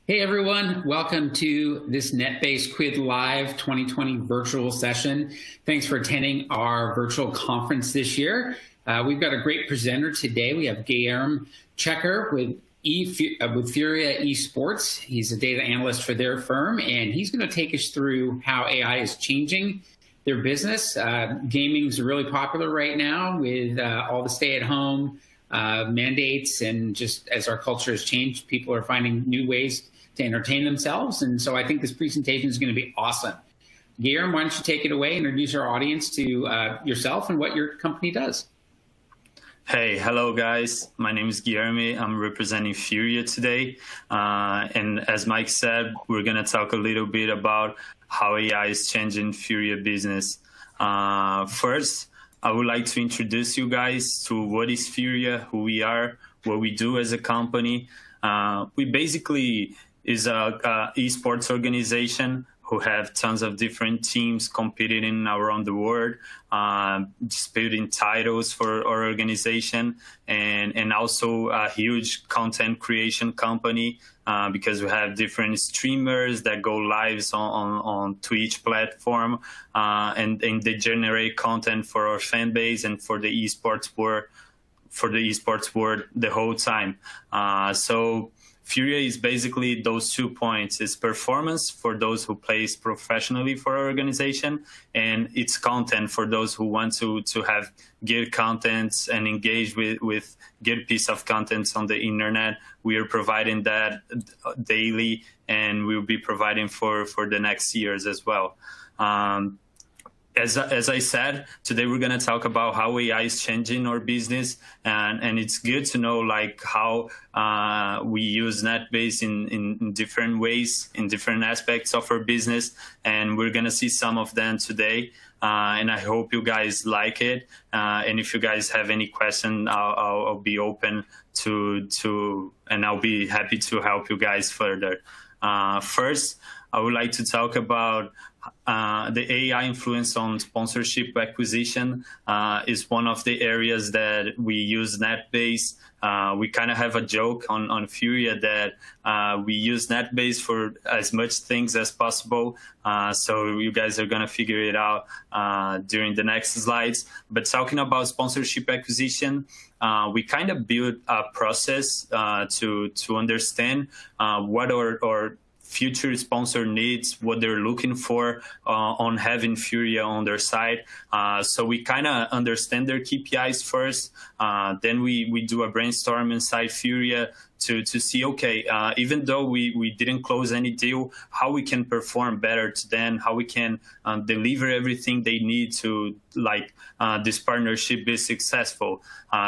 Hey everyone, welcome to this NetBase Quid Live 2020 virtual session. Thanks for attending our virtual conference this year. We've got a great presenter today. We have Guillermo Checker with FURIA Esports. He's a data analyst for their firm, and he's going to take us through how AI is changing their business. Gaming is really popular right now with all the stay-at-home mandates, and just as our culture has changed, people are finding new ways to entertain themselves. And so I think this presentation is going to be awesome. Guillermo, why don't you take it away, introduce our audience to yourself and what your company does. Hey, hello guys. My name is Guillermo. I'm representing FURIA today. And as Mike said, we're going to talk a little bit about how AI is changing FURIA business. First, I would like to introduce you guys to what is FURIA, who we are, what we do as a company. We basically is a esports organization who have tons of different teams competing around the world, disputing titles for our organization, and also a huge content creation company because we have different streamers that go lives on Twitch platform, and they generate content for our fan base and for the esports world the whole time. So FURIA is basically those 2 points. It's performance for those who plays professionally for our organization, and it's content for those who want to have good contents and engage with good piece of content on the internet. We are providing that daily, and we'll be providing for the next years as well. As I said, today we're going to talk about how AI is changing our business, and it's good to know like how we use NetBase in different ways, in different aspects of our business, and we're going to see some of them today. And I hope you guys like it. And if you guys have any question, I'll be open to, and I'll be happy to help you guys further. First, I would like to talk about the AI influence on sponsorship acquisition. Is one of the areas that we use NetBase. We kind of have a joke on FURIA that we use NetBase for as much things as possible. So you guys are going to figure it out during the next slides. But talking about sponsorship acquisition, we kind of build a process to understand what our future sponsor needs, what they're looking for on having FURIA on their side. So we kind of understand their KPIs first. Then we do a brainstorm inside FURIA to see, okay, even though we didn't close any deal, how we can perform better to them, how we can deliver everything they need to this partnership be successful.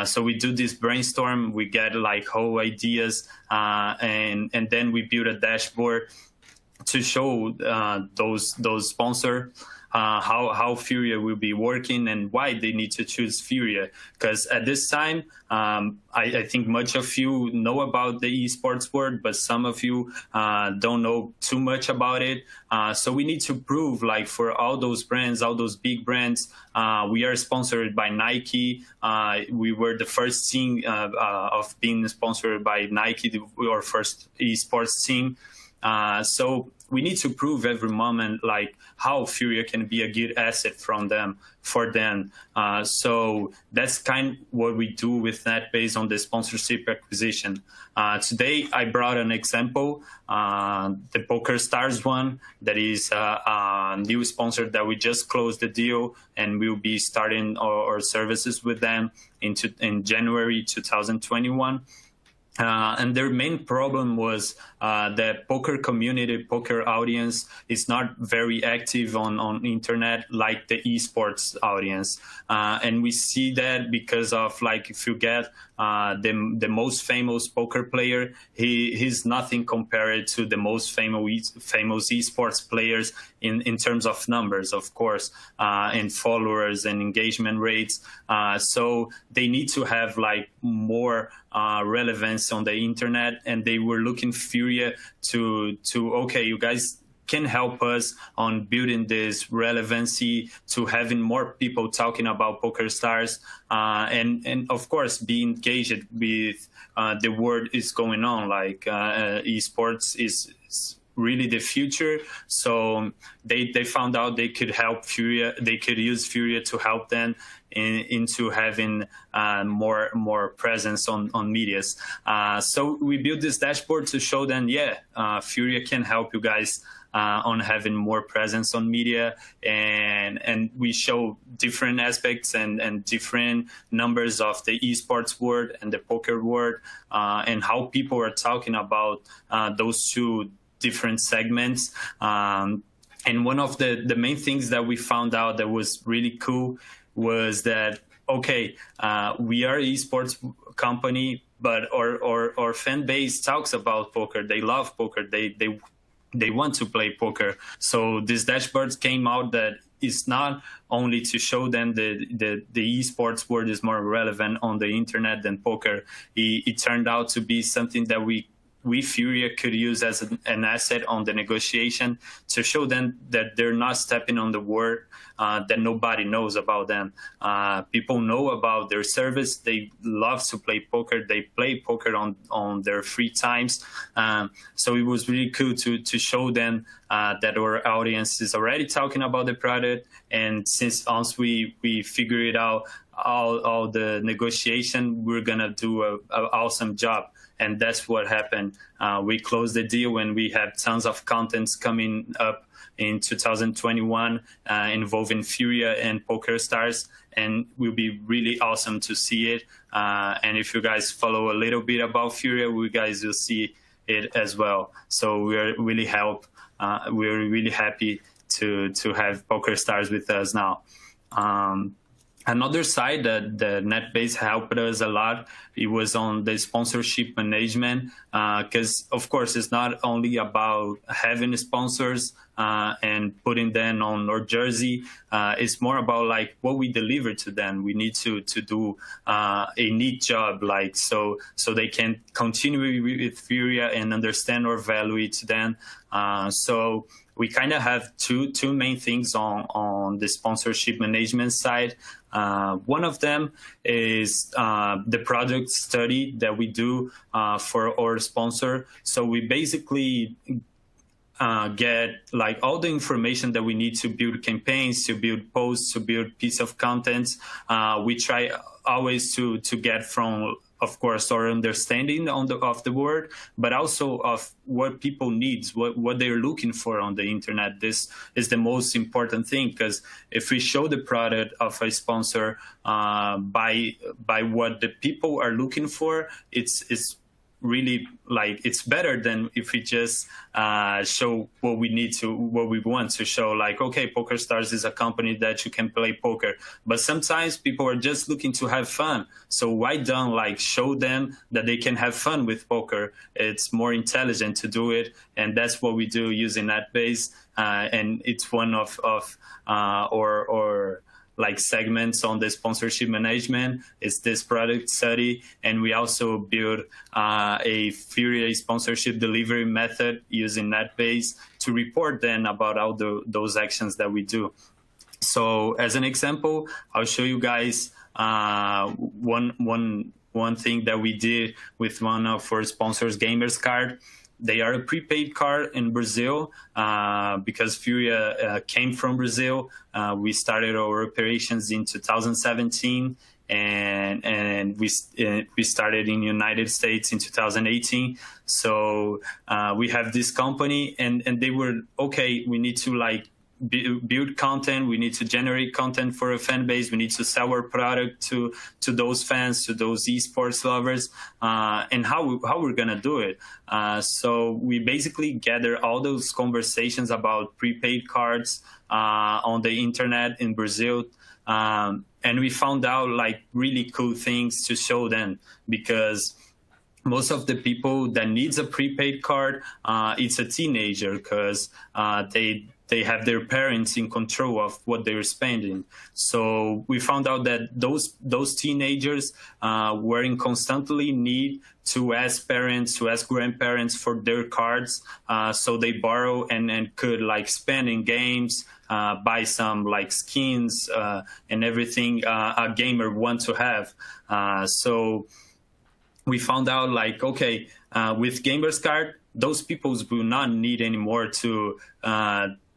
So we do this brainstorm, we get like whole ideas, and then we build a dashboard to show those sponsors how FURIA will be working and why they need to choose FURIA. Because at this time, I think much of you know about the esports world, but some of you don't know too much about it. So we need to prove, like for all those brands, all those big brands, we are sponsored by Nike. We were the first team of being sponsored by Nike, our first esports team. So we need to prove every moment like how FURIA can be a good asset for them. So that's kind of what we do with NetBase on the sponsorship acquisition. Today I brought an example, the Poker Stars one, that is a new sponsor that we just closed the deal, and we'll be starting our services with them in January 2021. And their main problem was the poker community, poker audience is not very active on internet like the esports audience. And we see that because of, like, if you get the most famous poker player, he's nothing compared to the most famous esports players in terms of numbers, of course, and followers and engagement rates. So they need to have like more relevance on the internet, and they were looking FURIA to okay, you guys can help us on building this relevancy to having more people talking about PokerStars, and of course be engaged with the world is going on. Like esports is really the future. So they found out they could help FURIA. They could use FURIA to help them into having more presence on medias. So we built this dashboard to show them, FURIA can help you guys on having more presence on media, and we show different aspects and different numbers of the esports world and the poker world, and how people are talking about those two different segments. And one of the main things that we found out that was really cool was that, we are an esports company, but our fan base talks about poker. They love poker. They want to play poker. So this dashboard came out that is not only to show them the esports world is more relevant on the internet than poker. It turned out to be something that we FURIA could use as an asset on the negotiation to show them that they're not stepping on the word that nobody knows about them. People know about their service. They love to play poker. They play poker on their free times. So it was really cool to show them that our audience is already talking about the product. And once we figure it out, all the negotiation, we're going to do an awesome job. And that's what happened. We closed the deal when we have tons of contents coming up in 2021 involving FURIA and PokerStars, and will be really awesome to see it. And if you guys follow a little bit about FURIA, you guys will see it as well. So we're really happy to have PokerStars with us now. Another side that the NetBase helped us a lot, it was on the sponsorship management, because of course it's not only about having sponsors and putting them on our jersey. It's more about like what we deliver to them. We need to do a neat job, like so they can continue with FURIA and understand our value to them. So we kind of have two main things on the sponsorship management side. One of them is the product study that we do for our sponsor. So we basically get like all the information that we need to build campaigns, to build posts, to build piece of content. We try always to get from, of course, our understanding of the word, but also of what people need, what they're looking for on the internet. This is the most important thing, because if we show the product of a sponsor by what the people are looking for, it's really like it's better than if we just show what we want to show. Like, okay, PokerStars is a company that you can play poker, but sometimes people are just looking to have fun. So why don't like show them that they can have fun with poker? It's more intelligent to do it, and that's what we do using NetBase, and it's one of our like segments on the sponsorship management is this product study. And we also build a FURIA sponsorship delivery method using NetBase to report then about all those actions that we do. So as an example, I'll show you guys one thing that we did with one of our sponsors, Gamers Card. They are a prepaid card in Brazil because FURIA came from Brazil. We started our operations in 2017, and we started in the United States in 2018. So we have this company, and they were, okay, we need to like build content, we need to generate content for a fan base, we need to sell our product to those fans, to those esports lovers, and how we're gonna do it. So we basically gather all those conversations about prepaid cards on the internet in Brazil, and we found out like really cool things to show them, because most of the people that needs a prepaid card, it's a teenager, because they have their parents in control of what they're spending. So we found out that those teenagers were in constantly need to ask parents, to ask grandparents for their cards, so they borrow and could like spend in games, buy some like skins and everything a gamer wants to have. So we found out like, okay, with Gamers Card, those people will not need anymore to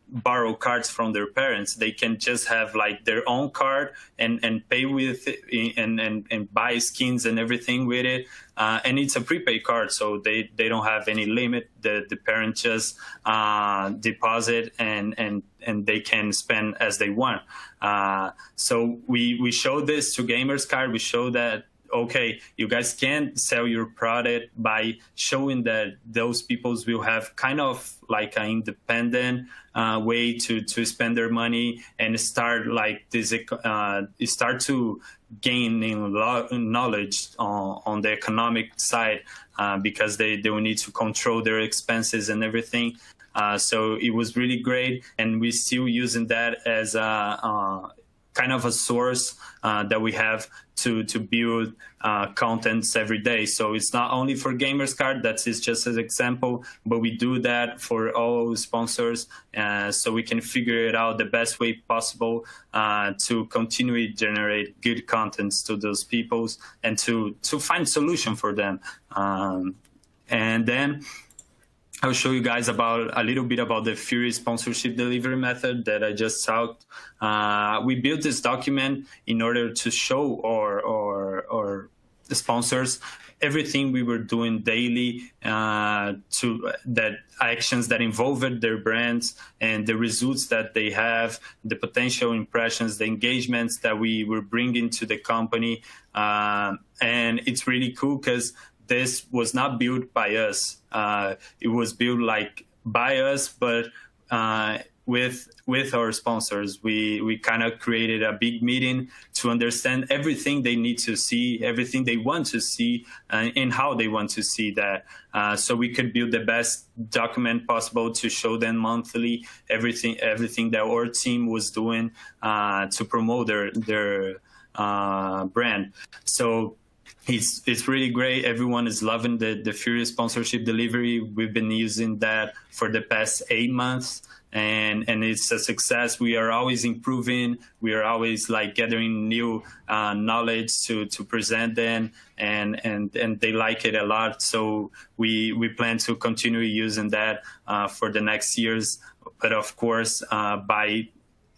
borrow cards from their parents. They can just have like their own card and pay with it and buy skins and everything with it. And it's a prepaid card, so they don't have any limit. The parent just deposit and they can spend as they want. So we show this to Gamers Card. We show that, okay, you guys can sell your product by showing that those peoples will have kind of like an independent way to spend their money and start like this, start to gain knowledge on the economic side, because they will need to control their expenses and everything. So it was really great, and we're still using that as a kind of a source that we have to build contents every day. So it's not only for Gamers Card, that is just an example, but we do that for all sponsors, so we can figure it out the best way possible to continually generate good contents to those peoples and to find solution for them. And then I'll show you guys a little bit about the FURIA sponsorship delivery method that I just talked. We built this document in order to show our the sponsors everything we were doing daily, to that actions that involved their brands and the results that they have, the potential impressions, the engagements that we were bringing to the company. And it's really cool because this was not built by us. It was built like by us, but with our sponsors. We kind of created a big meeting to understand everything they need to see, everything they want to see, and how they want to see that. So we could build the best document possible to show them monthly everything that our team was doing to promote their brand. So it's really great. Everyone is loving the FURIA sponsorship delivery. We've been using that for the past 8 months, and it's a success. We are always improving. We are always like gathering new knowledge to present them, and they like it a lot. So we plan to continue using that for the next years. But of course, by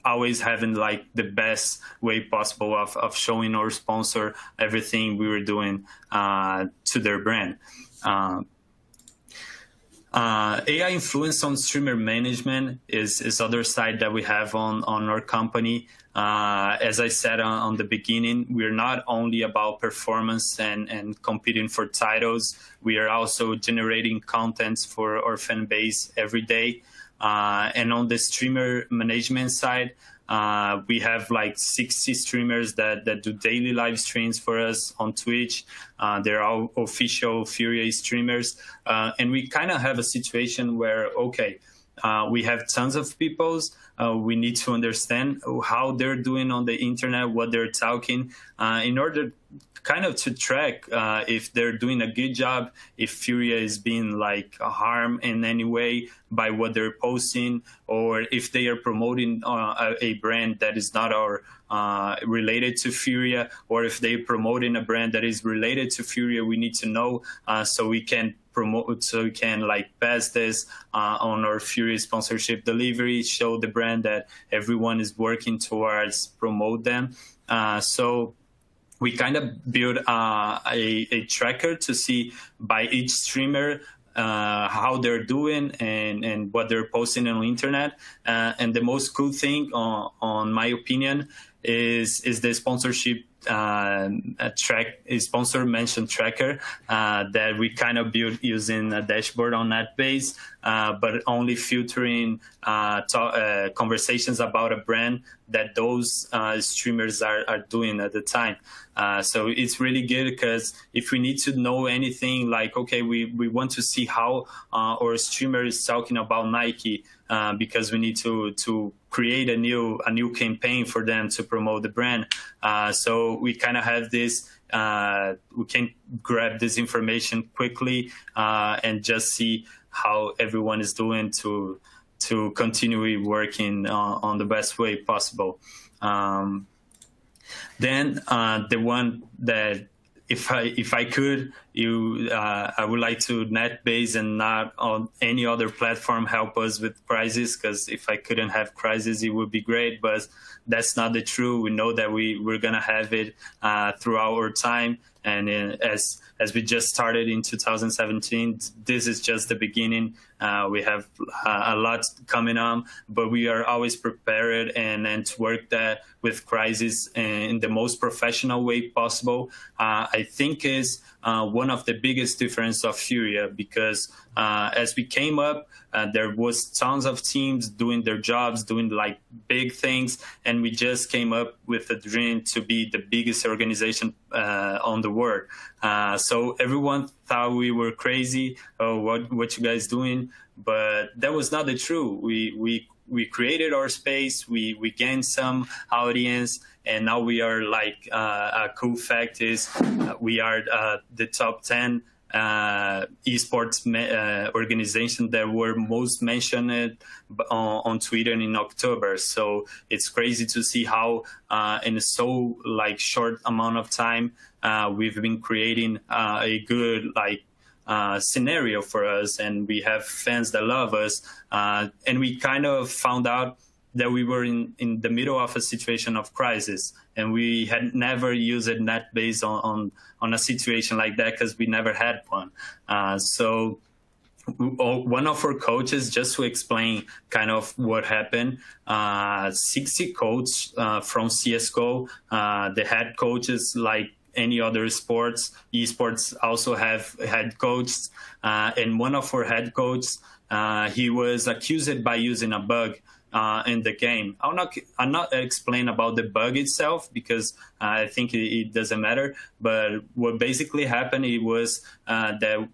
always having like the best way possible of showing our sponsor everything we were doing to their brand. AI influence on streamer management is other side that we have on our company. As I said on the beginning, we're not only about performance and competing for titles. We are also generating contents for our fan base every day. And on the streamer management side, we have like 60 streamers that do daily live streams for us on Twitch. They're all official FURIA streamers. And we kind of have a situation where, okay, we have tons of people. We need to understand how they're doing on the internet, what they're talking, in order kind of to track if they're doing a good job, if FURIA is being like harmed in any way by what they're posting, or if they are promoting a brand that is not related to FURIA, or if they're promoting a brand that is related to FURIA. We need to know so we can promote, so we can like pass this on our FURIA sponsorship delivery, show the brand that everyone is working towards promote them. So we kind of build a tracker to see by each streamer how they're doing and what they're posting on the internet. And the most cool thing, on my opinion, is the sponsorship sponsor mention tracker that we kind of built using a dashboard on NetBase, but only filtering conversations about a brand that those streamers are doing at the time. So it's really good because if we need to know anything, like, okay, we want to see how our streamer is talking about Nike, because we need to create a new campaign for them to promote the brand. So we kind of have this we can grab this information quickly and just see how everyone is doing to continue working on the best way possible. Then the one that if I could, I would like to NetBase and not on any other platform help us with prizes, because if I couldn't have prizes, it would be great. But that's not the truth. We know that we're gonna have it throughout our time, and as we just started in 2017, this is just the beginning. We have a lot coming on, but we are always prepared and to work that with crisis in the most professional way possible. I think is one of the biggest difference of FURIA, because as we came up, there was tons of teams doing their jobs, doing like big things, and we just came up with a dream to be the biggest organization on the world. So everyone thought we were crazy. Oh, what you guys doing? But that was not the truth. We created our space. We gained some audience, and now we are like a cool fact is we are the top 10 esports organization that were most mentioned on Twitter in October. So it's crazy to see how in a so like short amount of time we've been creating a good like scenario for us, and we have fans that love us, and we kind of found out that we were in the middle of a situation of crisis, and we had never used a NetBase on a situation like that because we never had one. So one of our coaches, just to explain kind of what happened, 60 coaches from CSGO, the head coaches like any other sports, esports also have head coaches, and one of our head coaches, he was accused by using a bug in the game. I'll not explain about the bug itself because I think it doesn't matter. But what basically happened, it was that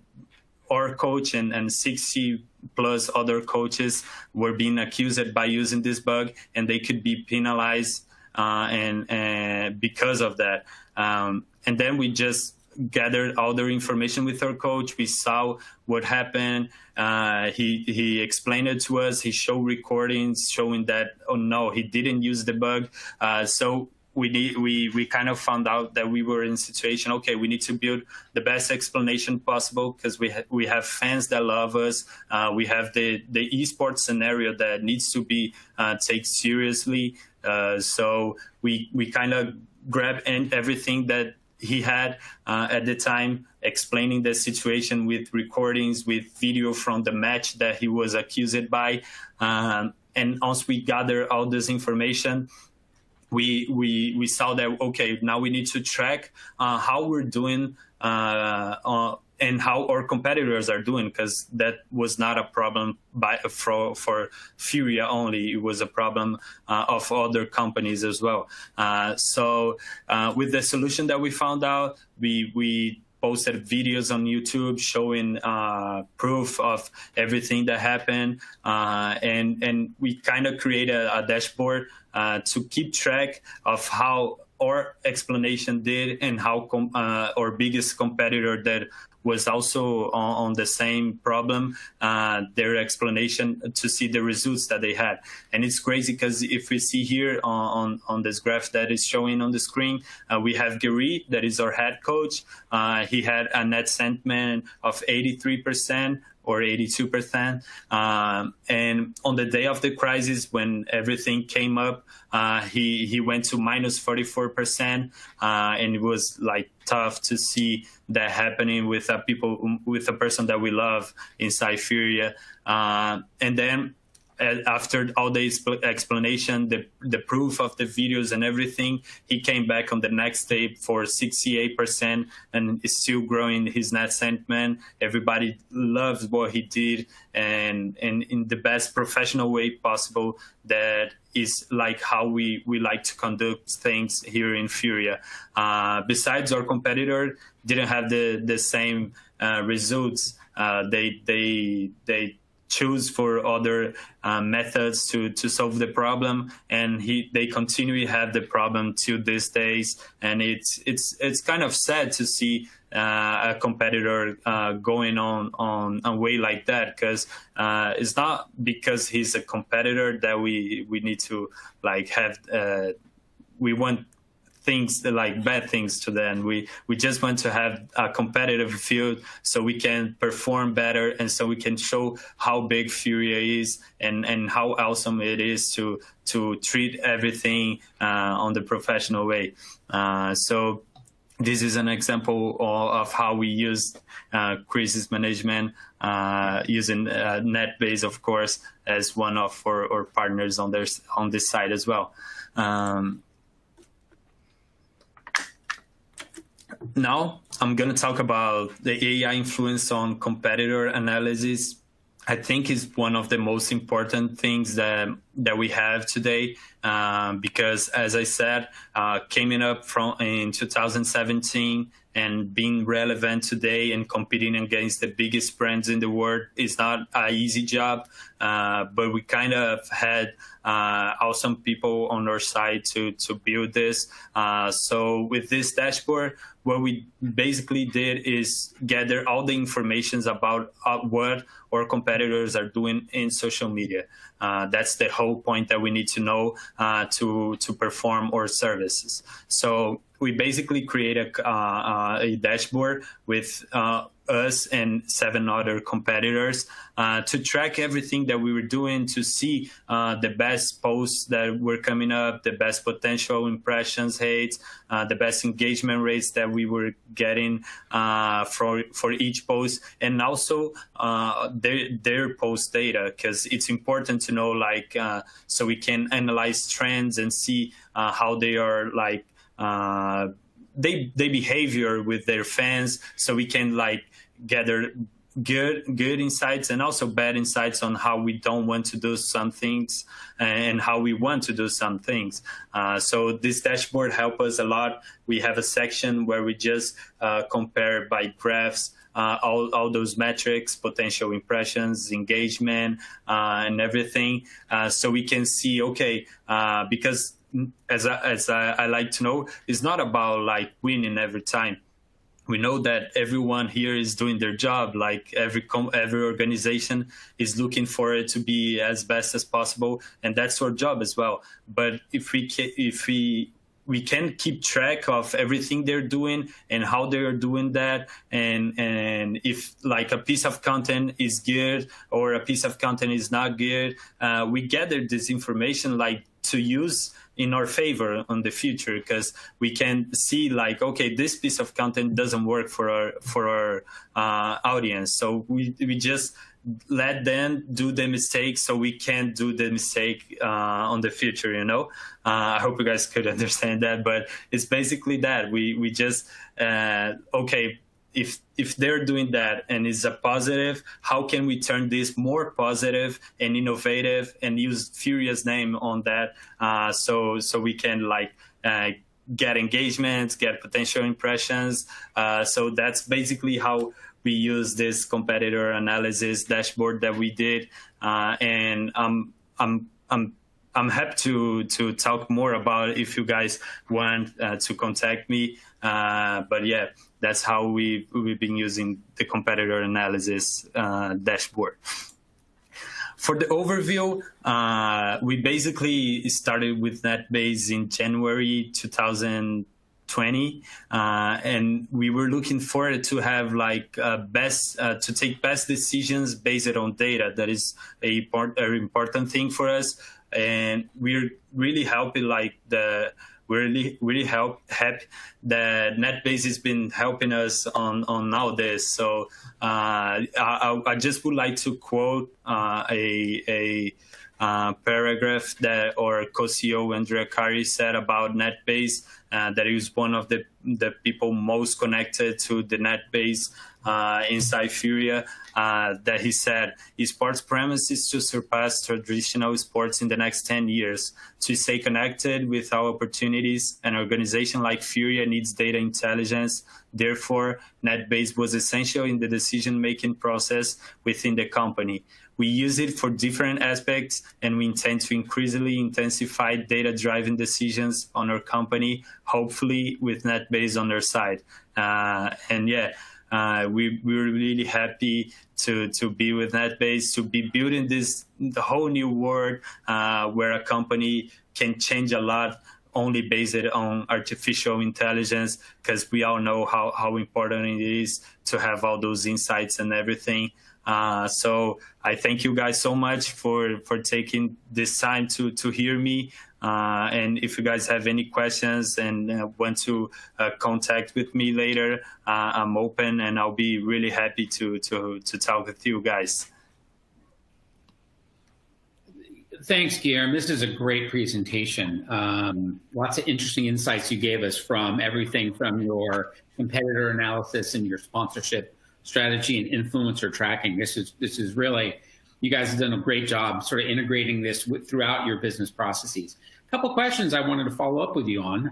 our coach and 60 plus other coaches were being accused by using this bug, and they could be penalized and because of that. And then we just gathered all the information with our coach. We saw what happened. He explained it to us. He showed recordings showing that, oh no, he didn't use the bug. So we kind of found out that we were in a situation, okay, we need to build the best explanation possible because we have fans that love us. We have the esports scenario that needs to be taken seriously. So we kind of grabbed everything that he had at the time, explaining the situation with recordings, with video from the match that he was accused by. And once we gather all this information, we saw that, okay, now we need to track how we're doing and how our competitors are doing, because that was not a problem for FURIA only. It was a problem of other companies as well. So with the solution that we found out, we posted videos on YouTube showing proof of everything that happened, and we kind of created a dashboard to keep track of how our explanation did and how our biggest competitor that was also on the same problem, their explanation to see the results that they had. And it's crazy because if we see here on this graph that is showing on the screen, we have Gary, that is our head coach. He had a net sentiment of 83%. Or 82%. And on the day of the crisis, when everything came up, he went to minus 44%. And it was like tough to see that happening with with a person that we love inside FURIA. And then after all the explanation, the proof of the videos and everything, he came back on the next day for 68% and is still growing his net sentiment. Everybody loves what he did, and in the best professional way possible. That is like how we like to conduct things here in FURIA. Besides, our competitor didn't have the same results. They choose for other methods to solve the problem, and they continue to have the problem till these days. And it's kind of sad to see a competitor going on a way like that, because it's not because he's a competitor that we need to like have we want things like bad things to them. We just want to have a competitive field so we can perform better, and so we can show how big FURIA is and how awesome it is to treat everything on the professional way. So this is an example of how we use crisis management using NetBase, of course, as one of our partners on this side as well. Now, I'm going to talk about the AI influence on competitor analysis. I think is one of the most important things that we have today, because, as I said, coming up in 2017 and being relevant today and competing against the biggest brands in the world is not an easy job, but we kind of had awesome people on our side to build this. So with this dashboard, what we basically did is gather all the information about what our competitors are doing in social media. That's the whole point that we need to know to perform our services. So we basically create a dashboard with us and 7 other competitors to track everything that we were doing, to see the best posts that were coming up, the best potential impressions, hits, the best engagement rates that we were getting for each post, and also their post data, because it's important to know, like, so we can analyze trends and see how they are, like, they behavior with their fans, so we can like gather good insights and also bad insights on how we don't want to do some things and how we want to do some things. So this dashboard helps us a lot. We have a section where we just compare by graphs all those metrics, potential impressions, engagement, and everything, so we can see, okay, because as I like to know, it's not about like winning every time. We know that everyone here is doing their job. Like every organization is looking for it to be as best as possible, and that's our job as well. But if we can keep track of everything they're doing and how they're doing that, and if like a piece of content is good or a piece of content is not good, we gather this information like to use in our favor on the future, because we can see like, okay, this piece of content doesn't work for our audience, so we just let them do the mistake so we can't do the mistake on the future, you know. I hope you guys could understand that, but it's basically that we just okay, if they're doing that and it's a positive, how can we turn this more positive and innovative and use FURIA's name on that, so we can like get engagements, get potential impressions. So that's basically how we use this competitor analysis dashboard that we did, and I'm happy to talk more about it if you guys want to contact me. But yeah, that's how we've been using the competitor analysis dashboard. For the overview, we basically started with NetBase in January 2020, and we were looking for it to have like to take best decisions based on data. That is a very important thing for us, and we're really helping really happy that NetBase has been helping us on all this. So I just would like to quote a paragraph that our co-CEO Andrea Kari said about NetBase, that he was one of the people most connected to the NetBase inside FURIA, that he said, esports premise is to surpass traditional sports in the next 10 years. To stay connected with our opportunities, an organization like FURIA needs data intelligence, Therefore, NetBase was essential in the decision-making process within the company. We use it for different aspects, and we intend to increasingly intensify data-driven decisions on our company, hopefully with NetBase on their side. We're really happy to be with NetBase, to be building the whole new world where a company can change a lot only based on artificial intelligence, because we all know how important it is to have all those insights and everything. So I thank you guys so much for taking this time to hear me. And if you guys have any questions and want to contact with me later, I'm open, and I'll be really happy to talk with you guys. Thanks, Guillermo. This is a great presentation. Lots of interesting insights you gave us, from everything from your competitor analysis and your sponsorship strategy and influencer tracking. This is really, you guys have done a great job sort of integrating this throughout your business processes. A couple questions I wanted to follow up with you on.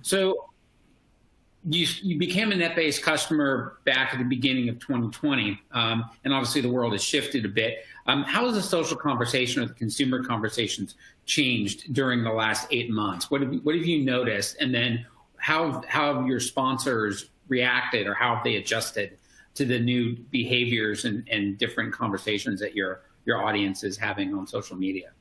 So you became a NetBase customer back at the beginning of 2020, and obviously the world has shifted a bit. How has the social conversation or the consumer conversations changed during the last 8 months? What have you noticed? And then how have your sponsors reacted, or how have they adjusted to the new behaviors and different conversations that your audience is having on social media?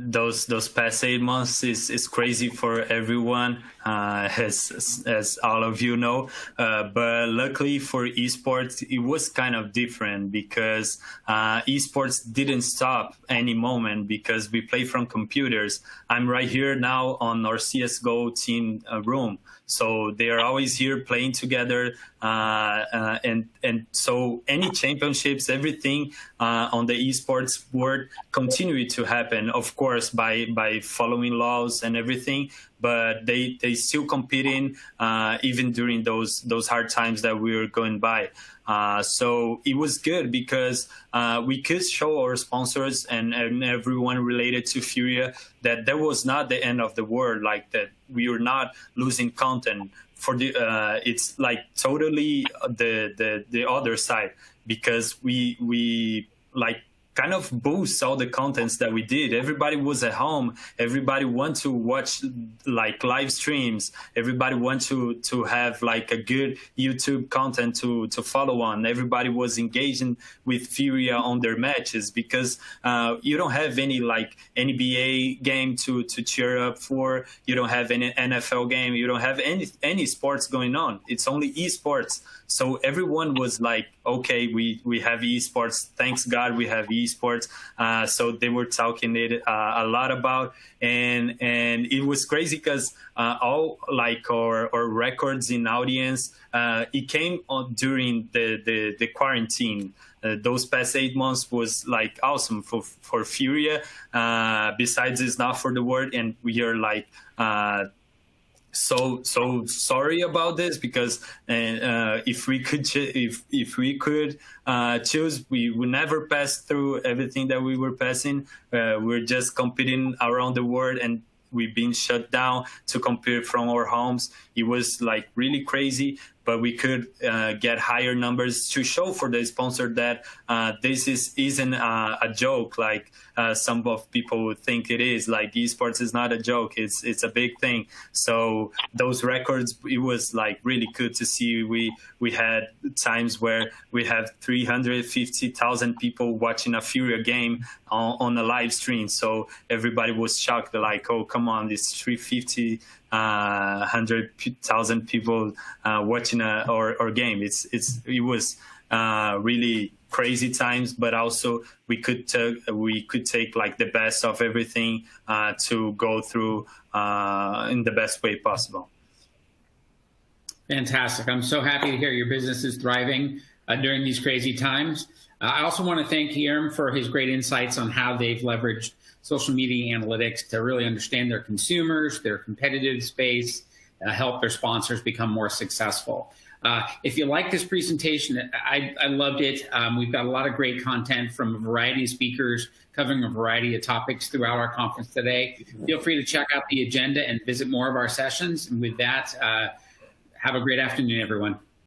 Those past 8 months is crazy for everyone, as all of you know. But luckily for esports, it was kind of different, because esports didn't stop any moment, because we play from computers. I'm right here now on our CSGO team room. So they are always here playing together, and so any championships, everything on the esports world continue to happen, of course, by following laws and everything. But they still competing even during those hard times that we were going by. So it was good, because we could show our sponsors and everyone related to FURIA that that was not the end of the world, like that we were not losing content. For the it's like totally the other side, because we like kind of boost all the contents that we did. Everybody was at home. Everybody want to watch like live streams. Everybody want to have like a good YouTube content to follow on. Everybody was engaging with FURIA on their matches, because you don't have any like NBA game to cheer up for. You don't have any NFL game. You don't have any sports going on. It's only esports. So everyone was like, okay, we have esports. Thanks God we have esports. So they were talking it a lot about, and it was crazy, because all like our records in audience, it came on during the quarantine. Those past 8 months was like awesome for FURIA. Besides, it's not for the world, and we are like. So sorry about this, because if we could choose, we would never pass through everything that we were passing. We're just competing around the world, and we've been shut down to compete from our homes. It was like really crazy, but we could get higher numbers to show for the sponsor that this isn't a joke, like some of people would think it is. Like esports is not a joke; it's a big thing. So those records, it was like really good to see. We had times where we had 350,000 people watching a FURIA game on a live stream. So everybody was shocked, like, oh, come on, this 350. 100,000 people watching our game. It was really crazy times, but also we could take like the best of everything to go through in the best way possible. Fantastic! I'm so happy to hear your business is thriving during these crazy times. I also want to thank Guillermo for his great insights on how they've leveraged social media analytics to really understand their consumers, their competitive space, help their sponsors become more successful. If you like this presentation, I loved it. We've got a lot of great content from a variety of speakers covering a variety of topics throughout our conference today. Feel free to check out the agenda and visit more of our sessions. And with that, Have a great afternoon, everyone.